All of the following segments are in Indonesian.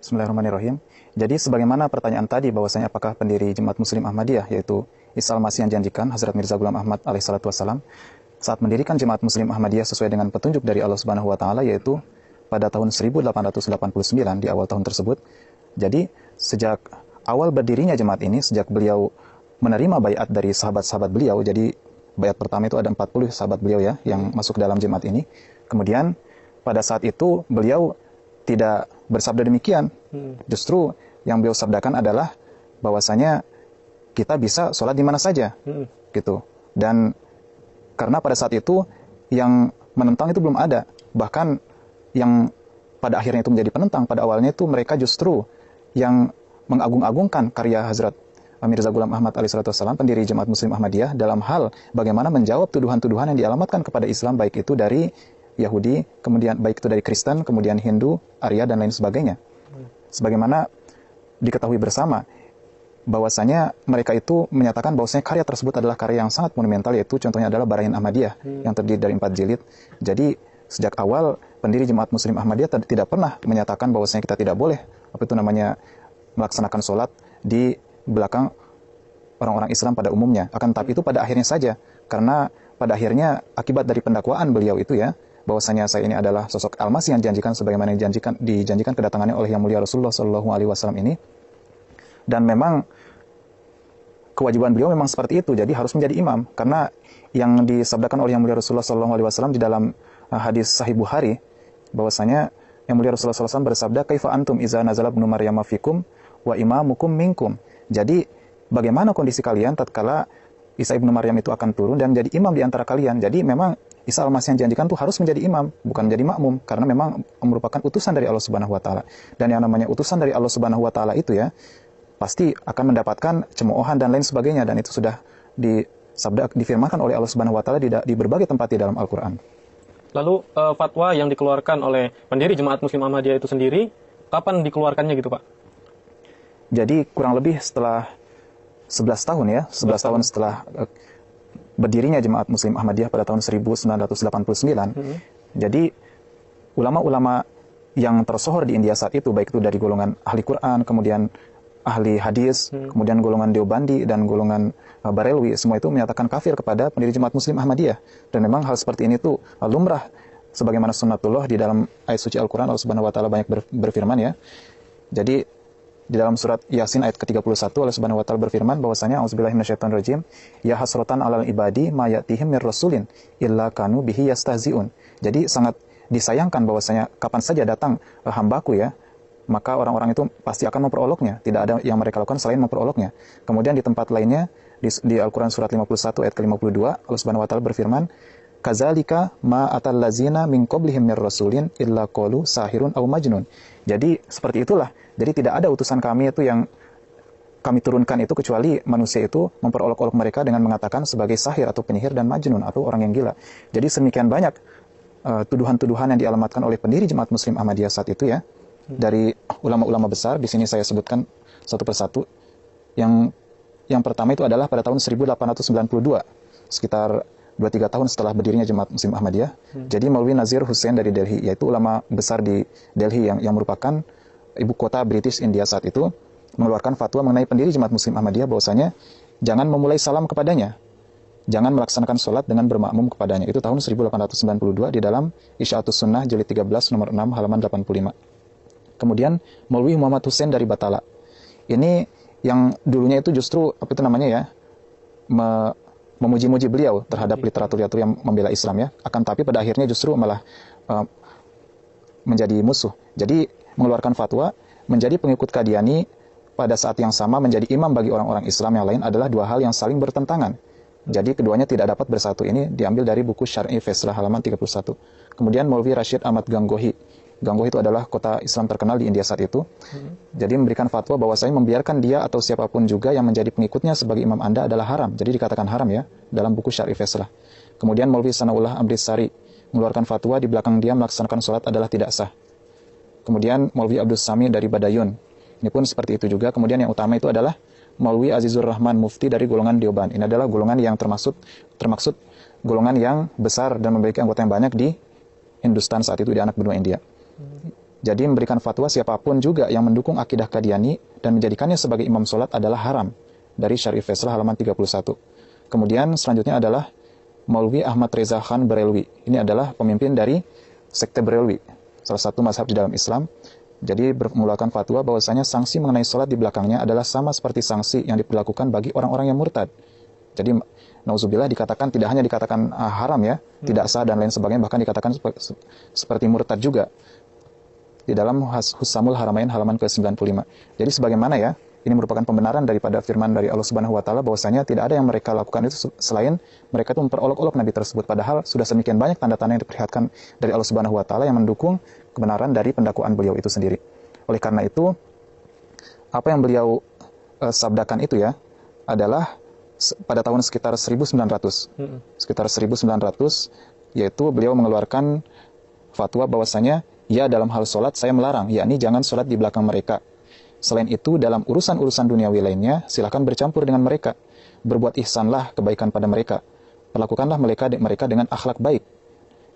Bismillahirrahmanirrahim. Jadi sebagaimana pertanyaan tadi bahwasanya apakah pendiri Jemaat Muslim Ahmadiyah yaitu Isa Al-Masih yang janjikan Hazrat Mirza Ghulam Ahmad alaihissalatu wassalam saat mendirikan Jemaat Muslim Ahmadiyah sesuai dengan petunjuk dari Allah Subhanahu wa taala yaitu pada tahun 1889 di awal tahun tersebut. Jadi sejak awal berdirinya jemaat ini, sejak beliau menerima baiat dari sahabat-sahabat beliau, jadi baiat pertama itu ada 40 sahabat beliau ya yang masuk dalam jemaat ini. Kemudian pada saat itu beliau tidak bersabda demikian. Justru yang beliau sabdakan adalah bahwasanya kita bisa sholat di mana saja, gitu. Dan karena pada saat itu yang menentang itu belum ada. Bahkan yang pada akhirnya itu menjadi penentang, pada awalnya itu mereka justru yang mengagung-agungkan karya Hazrat Mirza Ghulam Ahmad alaihissalatu wassalam, pendiri Jemaat Muslim Ahmadiyah, dalam hal bagaimana menjawab tuduhan-tuduhan yang dialamatkan kepada Islam, baik itu dari Yahudi, kemudian baik itu dari Kristen, kemudian Hindu, Arya, dan lain sebagainya. Sebagaimana diketahui bersama, bahwasanya mereka itu menyatakan bahwasanya karya tersebut adalah karya yang sangat monumental, yaitu contohnya adalah Barahin Ahmadiyah yang terdiri dari 4 jilid. Jadi sejak awal pendiri Jemaat Muslim Ahmadiyah tidak pernah menyatakan bahwasanya kita tidak boleh melaksanakan sholat di belakang orang-orang Islam pada umumnya. Akan tetapi itu pada akhirnya saja, karena pada akhirnya akibat dari pendakwaan beliau itu ya, bahwasanya saya ini adalah sosok Al-Masih yang dijanjikan sebagaimana dijanjikan kedatangannya oleh Yang Mulia Rasulullah SAW ini. Dan memang kewajiban beliau memang seperti itu, jadi harus menjadi imam. Karena yang disabdakan oleh Yang Mulia Rasulullah SAW di dalam hadis Sahih Bukhari, bahwasanya Yang Mulia Rasulullah SAW bersabda, "Kaifa antum iza nazala ibnu Maryam fikum wa imamukum minkum." Jadi bagaimana kondisi kalian tatkala Isa ibnu Maryam itu akan turun dan jadi imam di antara kalian. Jadi memang Isa Al-Masih yang dijanjikan itu harus menjadi imam, bukan menjadi makmum, karena memang merupakan utusan dari Allah Subhanahu wa taala. Dan yang namanya utusan dari Allah Subhanahu wa taala itu ya pasti akan mendapatkan cemoohan dan lain sebagainya, dan itu sudah difirmankan oleh Allah Subhanahu wa taala di berbagai tempat di dalam Al-Qur'an. Lalu fatwa yang dikeluarkan oleh pendiri Jemaat Muslim Ahmadiyah itu sendiri kapan dikeluarkannya gitu, Pak? Jadi kurang lebih setelah 11 tahun ya, 11 tahun setelah berdirinya Jemaat Muslim Ahmadiyah pada tahun 1989. Jadi ulama-ulama yang tersohor di India saat itu, baik itu dari golongan ahli Quran, kemudian ahli hadis, kemudian golongan Deobandi dan golongan Barelwi, semua itu menyatakan kafir kepada pendiri Jemaat Muslim Ahmadiyah. Dan memang hal seperti ini tuh lumrah sebagaimana sunnatullah di dalam ayat suci Al-Quran. Allah Subhanahu wa taala banyak berfirman ya. Jadi di dalam surat Yasin ayat ke-31 Allah Subhanahu wa taala berfirman bahwasanya auzubillahi minasyaitonirrajim, ya hasratan 'alal ibadi ma ya'tihim mir rasulin illa kanu bihi yastahzi'un. Jadi sangat disayangkan bahwasanya kapan saja datang hambaku ya, maka orang-orang itu pasti akan memperoloknya. Tidak ada yang mereka lakukan selain memperoloknya. Kemudian di tempat lainnya di Al-Quran surat 51 ayat ke-52 Allah Subhanahu wa taala berfirman, kazalika ma atal lazina min qablihim mir rasulin illa qalu sahirun aw majnun. Jadi seperti itulah. Jadi tidak ada utusan kami itu yang kami turunkan itu kecuali manusia itu memperolok-olok mereka dengan mengatakan sebagai sahir atau penyihir dan majnun atau orang yang gila. Jadi sedemikian banyak tuduhan-tuduhan yang dialamatkan oleh pendiri Jemaat Muslim Ahmadiyah saat itu ya. Dari ulama-ulama besar, di sini saya sebutkan satu persatu. Yang pertama itu adalah pada tahun 1892, sekitar 2-3 tahun setelah berdirinya Jemaat Muslim Ahmadiyah. Jadi Maulwi Nazir Hussain dari Delhi, yaitu ulama besar di Delhi yang merupakan ibu kota British India saat itu, mengeluarkan fatwa mengenai pendiri Jemaat Muslim Ahmadiyah bahwasanya jangan memulai salam kepadanya, jangan melaksanakan sholat dengan bermakmum kepadanya. Itu tahun 1892 di dalam Isya'atus Sunnah jilid 13 nomor 6 halaman 85. Kemudian Maulwi Muhammad Hussain dari Batala. Ini yang dulunya itu justru memuji-muji beliau terhadap literatur-literatur yang membela Islam ya. Akan tapi pada akhirnya justru malah menjadi musuh. Jadi mengeluarkan fatwa menjadi pengikut Qadiani pada saat yang sama menjadi imam bagi orang-orang Islam yang lain adalah dua hal yang saling bertentangan. Jadi keduanya tidak dapat bersatu. Ini diambil dari buku Syar'i Faislah halaman 31. Kemudian Maulvi Rashid Ahmad Gangohi. Gangohi itu adalah kota Islam terkenal di India saat itu. Jadi memberikan fatwa bahwasanya membiarkan dia atau siapapun juga yang menjadi pengikutnya sebagai imam Anda adalah haram. Jadi dikatakan haram ya dalam buku Syar'i Faislah. Kemudian Maulvi Sanaullah Amritsari mengeluarkan fatwa di belakang dia melaksanakan sholat adalah tidak sah. Kemudian Maulvi Abdus Sami dari Badayun. Ini pun seperti itu juga. Kemudian yang utama itu adalah Maulvi Azizur Rahman Mufti dari golongan Deoban. Ini adalah golongan yang termaksud golongan yang besar dan memiliki anggota yang banyak di Hindustan saat itu, di anak benua India. Jadi memberikan fatwa siapapun juga yang mendukung akidah Qadiani dan menjadikannya sebagai imam sholat adalah haram. Dari Syarif Faisal halaman 31. Kemudian selanjutnya adalah Maulwi Ahmad Reza Khan Berelwi. Ini adalah pemimpin dari sekte Berelwi, salah satu mazhab di dalam Islam. Jadi mengeluarkan fatwa bahwasanya sanksi mengenai sholat di belakangnya adalah sama seperti sanksi yang diberlakukan bagi orang-orang yang murtad. Jadi nauzubillah dikatakan, tidak hanya dikatakan haram ya, tidak sah dan lain sebagainya, bahkan dikatakan seperti murtad juga. Di dalam Husamul Haramain halaman ke-95. Jadi sebagaimana ya, ini merupakan pembenaran daripada firman dari Allah Subhanahu wa taala bahwasanya tidak ada yang mereka lakukan itu selain mereka itu memperolok-olok nabi tersebut, padahal sudah sedemikian banyak tanda-tanda yang diperlihatkan dari Allah Subhanahu wa taala yang mendukung kebenaran dari pendakwaan beliau itu sendiri. Oleh karena itu, apa yang beliau sabdakan itu ya adalah pada tahun sekitar 1900. Sekitar 1900 yaitu beliau mengeluarkan fatwa bahwasanya ya dalam hal sholat saya melarang, yakni jangan sholat di belakang mereka. Selain itu, dalam urusan-urusan duniawi lainnya, silakan bercampur dengan mereka. Berbuat ihsanlah kebaikan pada mereka. Perlakukanlah mereka dengan akhlak baik.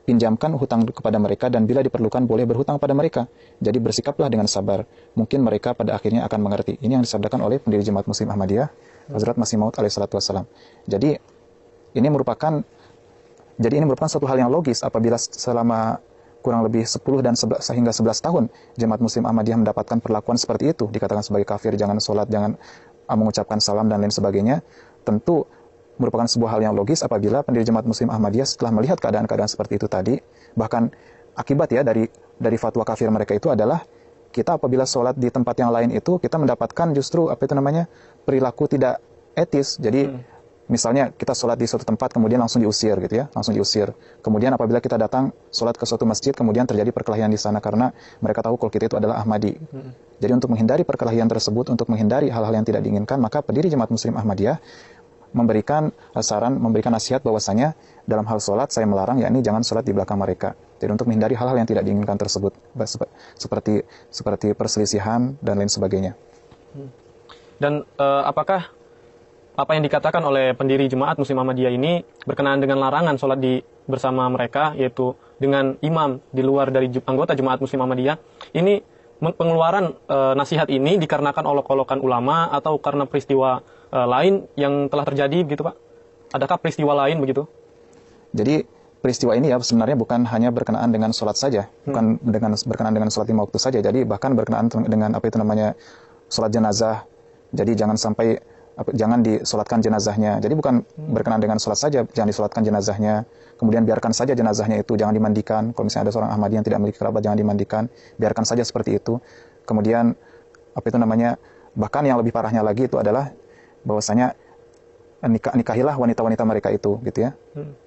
Pinjamkan hutang kepada mereka dan bila diperlukan boleh berhutang pada mereka. Jadi bersikaplah dengan sabar. Mungkin mereka pada akhirnya akan mengerti. Ini yang disabdakan oleh pendiri Jemaat Muslim Ahmadiyah, Hazrat Masih Maud alaihissalatu wassalam. Jadi ini merupakan suatu hal yang logis apabila selama kurang lebih 10 dan 11, hingga 11 tahun Jemaat Muslim Ahmadiyah mendapatkan perlakuan seperti itu, dikatakan sebagai kafir, jangan sholat, jangan mengucapkan salam dan lain sebagainya. Tentu merupakan sebuah hal yang logis apabila pendiri Jemaat Muslim Ahmadiyah setelah melihat keadaan-keadaan seperti itu tadi, bahkan akibat ya dari fatwa kafir mereka itu adalah kita apabila sholat di tempat yang lain itu kita mendapatkan justru perilaku tidak etis. Jadi misalnya kita sholat di suatu tempat kemudian langsung diusir gitu ya, langsung diusir. Kemudian apabila kita datang sholat ke suatu masjid kemudian terjadi perkelahian di sana karena mereka tahu kalau kita itu adalah Ahmadi. Jadi untuk menghindari perkelahian tersebut, untuk menghindari hal-hal yang tidak diinginkan, maka pendiri Jemaat Muslim Ahmadiyah memberikan saran, memberikan nasihat bahwasanya dalam hal sholat saya melarang, yakni jangan sholat di belakang mereka. Jadi untuk menghindari hal-hal yang tidak diinginkan tersebut, seperti perselisihan dan lain sebagainya. Dan apakah apa yang dikatakan oleh pendiri Jemaat Muslim Ahmadiyah ini berkenaan dengan larangan sholat bersama mereka, yaitu dengan imam di luar dari anggota Jemaat Muslim Ahmadiyah, ini pengeluaran nasihat ini dikarenakan olok-olokan ulama atau karena peristiwa lain yang telah terjadi begitu Pak? Adakah peristiwa lain begitu? Jadi peristiwa ini ya sebenarnya bukan hanya berkenaan dengan sholat saja, bukan berkenaan dengan sholat 5 waktu saja, jadi bahkan berkenaan dengan sholat jenazah. Jadi jangan disolatkan jenazahnya. Jadi bukan berkenaan dengan sholat saja, jangan disolatkan jenazahnya. Kemudian biarkan saja jenazahnya itu, jangan dimandikan. Kalau misalnya ada seorang Ahmadi yang tidak memiliki kerabat, jangan dimandikan. Biarkan saja seperti itu. Kemudian bahkan yang lebih parahnya lagi itu adalah bahwasanya nikahilah wanita-wanita mereka itu, gitu ya.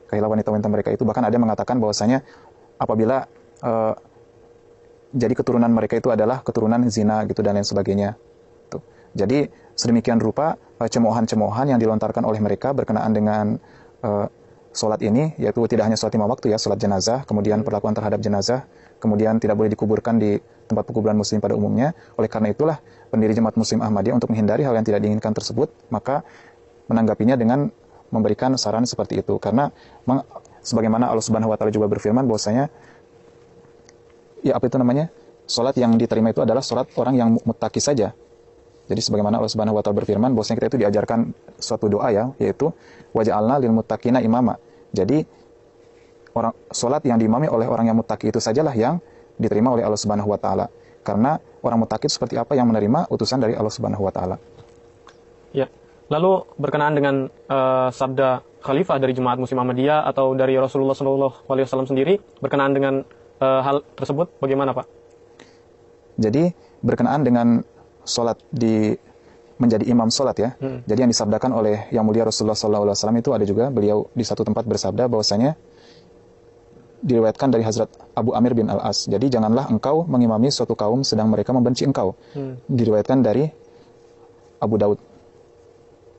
Nikahilah wanita-wanita mereka itu. Bahkan ada yang mengatakan bahwasanya apabila jadi keturunan mereka itu adalah keturunan zina gitu dan lain sebagainya. Tuh. Jadi sedemikian rupa cemoohan-cemoohan yang dilontarkan oleh mereka berkenaan dengan sholat ini, yaitu tidak hanya sholat 5 waktu ya, sholat jenazah, kemudian perlakuan terhadap jenazah, kemudian tidak boleh dikuburkan di tempat pekuburan muslim pada umumnya. Oleh karena itulah pendiri Jemaat Muslim Ahmadiyah untuk menghindari hal yang tidak diinginkan tersebut, maka menanggapinya dengan memberikan saran seperti itu. Karena sebagaimana Allah Subhanahu wa taala juga berfirman bahwasanya sholat yang diterima itu adalah sholat orang yang muttaqi saja. Jadi sebagaimana Allah Subhanahu wa taala berfirman bahwasanya kita itu diajarkan suatu doa ya, yaitu waja'alna lil muttaqina imama. Jadi salat yang diimami oleh orang yang muttaqi itu sajalah yang diterima oleh Allah Subhanahu wa taala. Karena orang muttaqi seperti apa yang menerima utusan dari Allah Subhanahu wa taala. Ya. Lalu berkenaan dengan sabda khalifah dari Jemaat Muslim Ahmadiyah atau dari Rasulullah SAW sendiri berkenaan dengan hal tersebut bagaimana, Pak? Jadi berkenaan dengan sholat menjadi imam sholat ya. Jadi yang disabdakan oleh Yang Mulia Rasulullah SAW itu ada juga beliau di satu tempat bersabda bahwasanya diriwayatkan dari Hazrat Abu Amir bin Al-As. Jadi janganlah engkau mengimami suatu kaum sedang mereka membenci engkau. Diriwayatkan dari Abu Daud.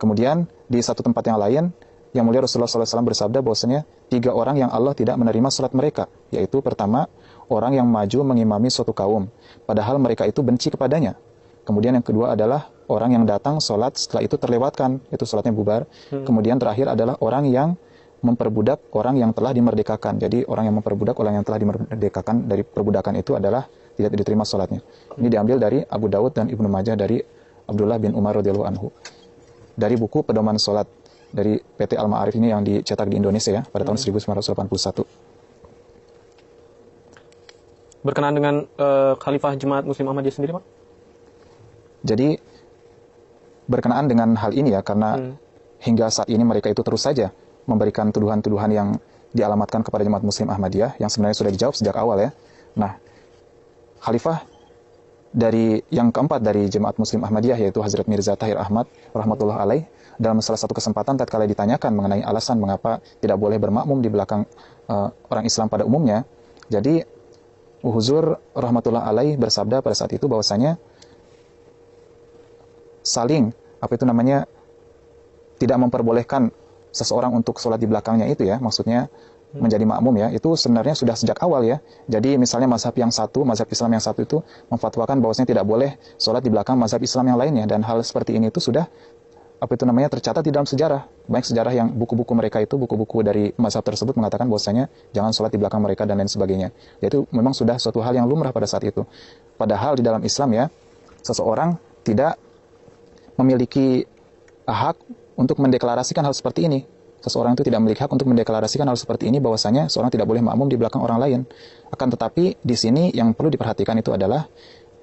Kemudian di satu tempat yang lain Yang Mulia Rasulullah SAW bersabda bahwasanya 3 orang yang Allah tidak menerima sholat mereka, yaitu pertama orang yang maju mengimami suatu kaum padahal mereka itu benci kepadanya. Kemudian yang kedua adalah orang yang datang sholat setelah itu terlewatkan, itu sholatnya bubar. Kemudian terakhir adalah orang yang memperbudak orang yang telah dimerdekakan. Jadi orang yang memperbudak orang yang telah dimerdekakan dari perbudakan itu adalah tidak diterima sholatnya. Ini diambil dari Abu Dawud dan Ibnu Majah dari Abdullah bin Umar radhiyallahu anhu. Dari buku Pedoman Sholat dari PT Al-Ma'arif ini yang dicetak di Indonesia ya pada tahun 1981. Berkenaan dengan Khalifah Jemaat Muslim Ahmadiyah sendiri, Pak? Jadi berkenaan dengan hal ini ya, karena hingga saat ini mereka itu terus saja memberikan tuduhan-tuduhan yang dialamatkan kepada Jemaat Muslim Ahmadiyah yang sebenarnya sudah dijawab sejak awal ya. Nah, Khalifah dari yang keempat dari Jemaat Muslim Ahmadiyah yaitu Hazrat Mirza Tahir Ahmad rahmatullah alaih, dalam salah satu kesempatan tatkala ditanyakan mengenai alasan mengapa tidak boleh bermakmum di belakang orang Islam pada umumnya, jadi Huzur rahmatullah alaih bersabda pada saat itu bahwasanya saling tidak memperbolehkan seseorang untuk sholat di belakangnya itu ya, maksudnya menjadi makmum ya, itu sebenarnya sudah sejak awal ya. Jadi misalnya mazhab Islam yang satu itu memfatwakan bahwasanya tidak boleh sholat di belakang mazhab Islam yang lainnya, dan hal seperti ini itu sudah tercatat di dalam sejarah. Banyak sejarah yang buku-buku mereka itu, buku-buku dari mazhab tersebut mengatakan bahwasanya jangan sholat di belakang mereka dan lain sebagainya. Itu memang sudah suatu hal yang lumrah pada saat itu. Padahal di dalam Islam ya, seseorang tidak memiliki hak untuk mendeklarasikan hal seperti ini. Seseorang itu tidak memiliki hak untuk mendeklarasikan hal seperti ini bahwasanya seorang tidak boleh makmum di belakang orang lain. Akan tetapi di sini yang perlu diperhatikan itu adalah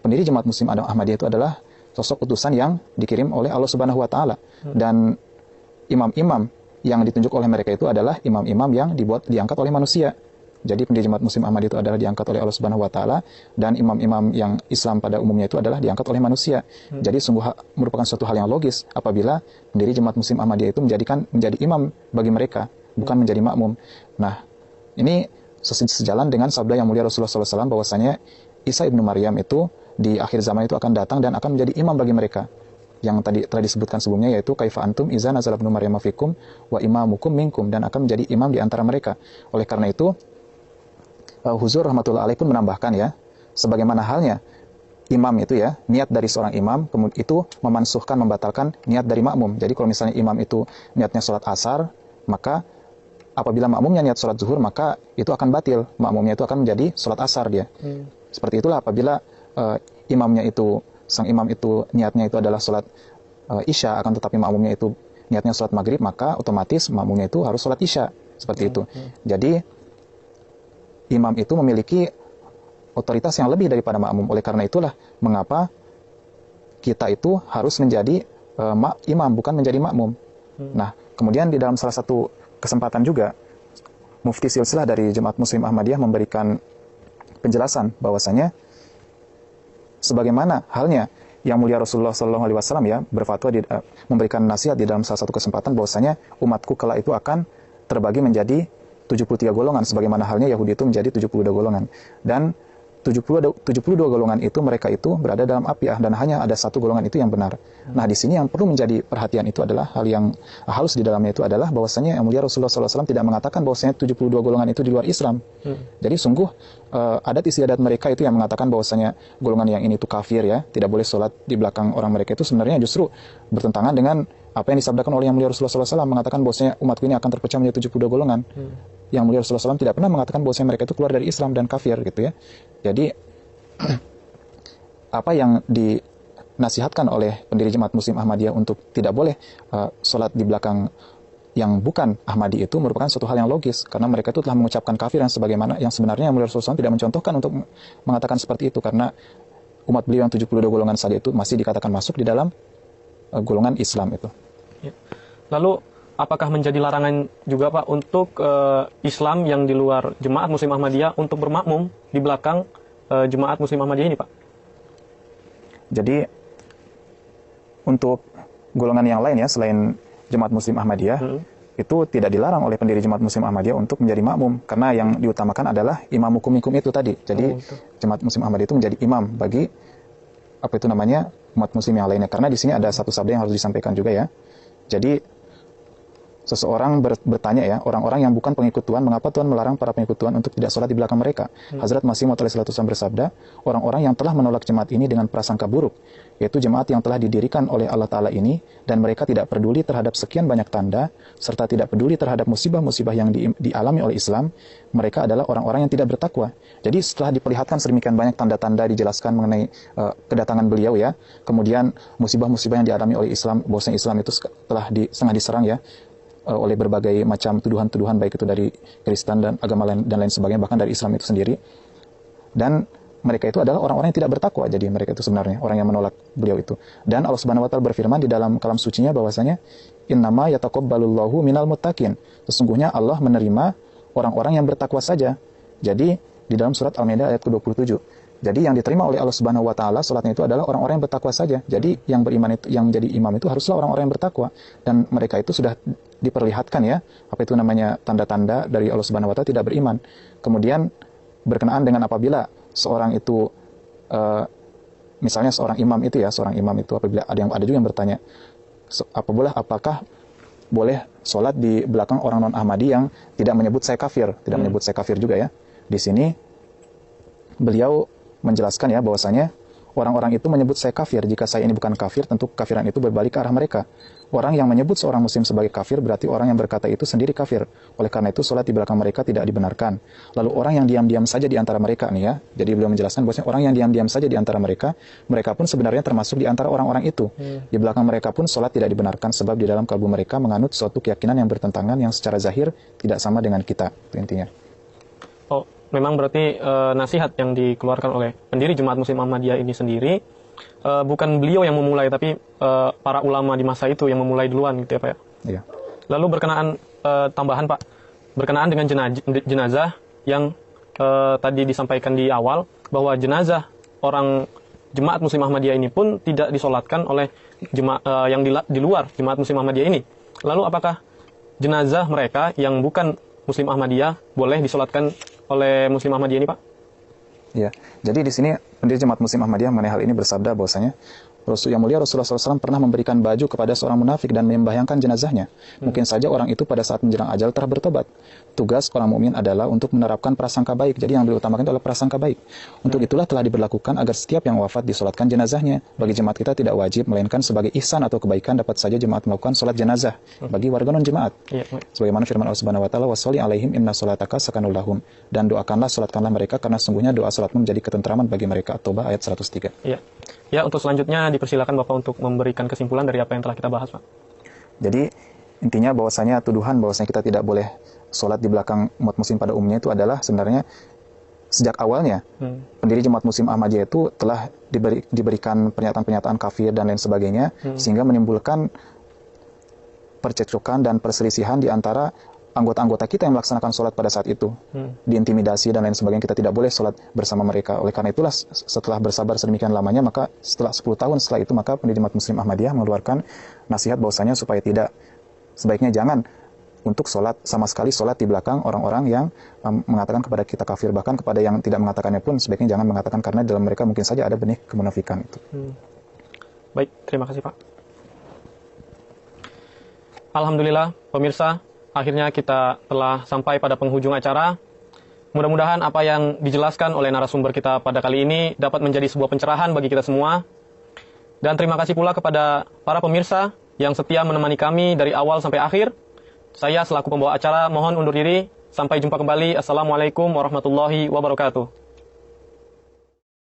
pendiri Jemaat Muslim Ahmadiyah itu adalah sosok utusan yang dikirim oleh Allah Subhanahu wa taala, dan imam-imam yang ditunjuk oleh mereka itu adalah imam-imam yang diangkat oleh manusia. Jadi pendiri Jemaat Muslim Ahmadiyah itu adalah diangkat oleh Allah Subhanahu wa taala, dan imam-imam yang Islam pada umumnya itu adalah diangkat oleh manusia. Jadi sungguh merupakan suatu hal yang logis apabila pendiri Jemaat Muslim Ahmadiyah itu menjadi imam bagi mereka, bukan menjadi makmum. Nah, ini sejalan dengan sabda yang mulia Rasulullah SAW bahwasanya Isa ibnu Maryam itu di akhir zaman itu akan datang dan akan menjadi imam bagi mereka. Yang tadi telah disebutkan sebelumnya yaitu kaifa antum iza nazala ibnu Maryam fikum wa imamukum minkum, dan akan menjadi imam di antara mereka. Oleh karena itu Huzur rahmatullah alaih pun menambahkan ya, sebagaimana halnya imam itu ya, niat dari seorang imam itu membatalkan niat dari makmum. Jadi kalau misalnya imam itu niatnya sholat asar, maka apabila makmumnya niat sholat zuhur, maka itu akan batil, makmumnya itu akan menjadi sholat asar dia. Seperti itulah apabila sang imam itu niatnya itu adalah sholat isya, akan tetapi makmumnya itu niatnya sholat maghrib, maka otomatis makmumnya itu harus sholat isya. Seperti itu. Jadi imam itu memiliki otoritas yang lebih daripada makmum. Oleh karena itulah mengapa kita itu harus menjadi imam, bukan menjadi makmum. Nah, kemudian di dalam salah satu kesempatan juga Mufti Silsilah dari Jemaat Muslim Ahmadiyah memberikan penjelasan bahwasanya sebagaimana halnya yang mulia Rasulullah SAW ya berfatwa memberikan nasihat di dalam salah satu kesempatan bahwasanya umatku kala itu akan terbagi menjadi 73 golongan, sebagaimana halnya Yahudi itu menjadi 72 golongan. Dan 72 golongan itu mereka itu berada dalam api dan hanya ada satu golongan itu yang benar. Nah, di sini yang perlu menjadi perhatian itu adalah hal yang halus di dalamnya itu adalah bahwasanya yang mulia Rasulullah SAW tidak mengatakan bahwasanya 72 golongan itu di luar Islam. Jadi sungguh adat istiadat mereka itu yang mengatakan bahwasanya golongan yang ini itu kafir ya, tidak boleh sholat di belakang orang mereka, itu sebenarnya justru bertentangan dengan apa yang disabdakan oleh yang mulia Rasulullah SAW mengatakan bahwasanya umatku ini akan terpecah menjadi 72 golongan. Yang mulia Rasulullah SAW tidak pernah mengatakan bahwasanya mereka itu keluar dari Islam dan kafir gitu ya. Jadi apa yang dinasihatkan oleh pendiri Jemaat Muslim Ahmadiyah untuk tidak boleh sholat di belakang yang bukan Ahmadi itu merupakan suatu hal yang logis, karena mereka itu telah mengucapkan kafir yang sebagaimana yang sebenarnya yang mulia Rasulullah SAW tidak mencontohkan untuk mengatakan seperti itu, karena umat beliau yang 72 golongan saja itu masih dikatakan masuk di dalam golongan Islam itu. Ya. Lalu apakah menjadi larangan juga Pak untuk Islam yang di luar Jemaat Muslim Ahmadiyah untuk bermakmum di belakang Jemaat Muslim Ahmadiyah ini Pak? Jadi untuk golongan yang lain ya selain Jemaat Muslim Ahmadiyah itu tidak dilarang oleh pendiri Jemaat Muslim Ahmadiyah untuk menjadi makmum, karena yang diutamakan adalah imam hukum itu tadi. Jadi Jemaat Muslim Ahmadiyah itu menjadi imam bagi umat muslim yang lainnya, karena di sini ada satu sabda yang harus disampaikan juga ya. Jadi seseorang bertanya ya, orang-orang yang bukan pengikut Tuhan, mengapa Tuhan melarang para pengikut Tuhan untuk tidak sholat di belakang mereka? Hazrat Masih Maud alaihi bersabda, orang-orang yang telah menolak jemaat ini dengan prasangka buruk, yaitu jemaat yang telah didirikan oleh Allah Ta'ala ini, dan mereka tidak peduli terhadap sekian banyak tanda, serta tidak peduli terhadap musibah-musibah yang dialami oleh Islam, mereka adalah orang-orang yang tidak bertakwa. Jadi setelah diperlihatkan sedemikian banyak tanda-tanda dijelaskan mengenai kedatangan beliau ya, kemudian musibah-musibah yang dialami oleh Islam, bahwasanya Islam itu telah setengah diserang ya, oleh berbagai macam tuduhan-tuduhan, baik itu dari Kristen dan agama lain dan lain sebagainya, bahkan dari Islam itu sendiri. Dan mereka itu adalah orang-orang yang tidak bertakwa. Jadi mereka itu sebenarnya orang yang menolak beliau itu. Dan Allah Subhanahu wa taala berfirman di dalam kalam sucinya bahwasanya innama yataqabbalullahu minal muttaqin. Sesungguhnya Allah menerima orang-orang yang bertakwa saja. Jadi di dalam surat Al-Maidah ayat ke-27. Jadi yang diterima oleh Allah Subhanahu wa taala salatnya itu adalah orang-orang yang bertakwa saja. Jadi yang beriman itu, yang jadi imam itu haruslah orang-orang yang bertakwa, dan mereka itu sudah diperlihatkan ya, apa itu namanya, tanda-tanda dari Allah Subhanahu wa taala tidak beriman. Kemudian berkenaan dengan apabila seorang itu misalnya seorang imam itu apabila ada juga yang bertanya apakah boleh sholat di belakang orang non-Ahmadi yang tidak menyebut saya kafir, menyebut saya kafir juga ya. Di sini beliau menjelaskan ya bahwasanya orang-orang itu menyebut saya kafir. Jika saya ini bukan kafir, tentu kafiran itu berbalik ke arah mereka. Orang yang menyebut seorang muslim sebagai kafir berarti orang yang berkata itu sendiri kafir. Oleh karena itu sholat di belakang mereka tidak dibenarkan. Lalu orang yang diam-diam saja di antara mereka nih ya. Jadi beliau menjelaskan bahwasanya orang yang diam-diam saja di antara mereka, mereka pun sebenarnya termasuk di antara orang-orang itu. Di belakang mereka pun sholat tidak dibenarkan sebab di dalam kalbu mereka menganut suatu keyakinan yang bertentangan yang secara zahir tidak sama dengan kita. Itu intinya. Oh, memang berarti nasihat yang dikeluarkan oleh pendiri Jemaat Muslim Ahmadiyah ini sendiri, bukan beliau yang memulai, tapi para ulama di masa itu yang memulai duluan gitu ya Pak ya? Iya. Lalu berkenaan tambahan Pak, berkenaan dengan jenazah yang tadi disampaikan di awal, bahwa jenazah orang Jemaat Muslim Ahmadiyah ini pun tidak disolatkan oleh yang di luar Jemaat Muslim Ahmadiyah ini. Lalu apakah jenazah mereka yang bukan Muslim Ahmadiyah boleh disolatkan oleh Muslim Ahmadiyah ini, Pak? Ya, jadi di sini pendiri Jemaat Muslim Ahmadiyah mengenai hal ini bersabda bahwasanya Yang mulia Rasulullah SAW pernah memberikan baju kepada seorang munafik dan membahyangkan jenazahnya. Mungkin saja orang itu pada saat menjelang ajal telah bertobat. Tugas orang mukmin adalah untuk menerapkan prasangka baik. Jadi yang diutamakan adalah prasangka baik. Untuk itulah telah diberlakukan agar setiap yang wafat disolatkan jenazahnya. Bagi jemaat kita tidak wajib, melainkan sebagai ihsan atau kebaikan dapat saja jemaat melakukan solat jenazah bagi warga non jemaat. Sebagaimana firman Allah Subhanahu wa taala, "Washolli alaihim inna solataka sakanul lahum." Dan doakanlah, solatkanlah mereka karena sungguhnya doa solatmu menjadi ketentraman bagi mereka. At-Taubah ayat 103. Iya. Ya, untuk selanjutnya dipersilakan Bapak untuk memberikan kesimpulan dari apa yang telah kita bahas, Pak. Jadi, intinya bahwasanya tuduhan bahwasanya kita tidak boleh sholat di belakang umat muslim pada umumnya itu adalah sebenarnya sejak awalnya pendiri Jemaat Muslim Ahmadiyah itu telah diberikan pernyataan-pernyataan kafir dan lain sebagainya, sehingga menimbulkan percekcokan dan perselisihan di antara anggota-anggota kita yang melaksanakan sholat pada saat itu, diintimidasi dan lain sebagainya. Kita tidak boleh sholat bersama mereka. Oleh karena itulah setelah bersabar sedemikian lamanya, maka setelah 10 tahun setelah itu, maka pendiri Jemaat Muslim Ahmadiyah mengeluarkan nasihat bahwasanya supaya tidak, sebaiknya jangan untuk sholat, sama sekali sholat di belakang orang-orang yang mengatakan kepada kita kafir. Bahkan kepada yang tidak mengatakannya pun sebaiknya jangan mengatakan, karena dalam mereka mungkin saja ada benih kemunafikan itu. Baik, terima kasih Pak. Alhamdulillah, pemirsa, akhirnya kita telah sampai pada penghujung acara. Mudah-mudahan apa yang dijelaskan oleh narasumber kita pada kali ini dapat menjadi sebuah pencerahan bagi kita semua. Dan terima kasih pula kepada para pemirsa yang setia menemani kami dari awal sampai akhir. Saya selaku pembawa acara mohon undur diri. Sampai jumpa kembali. Assalamualaikum warahmatullahi wabarakatuh.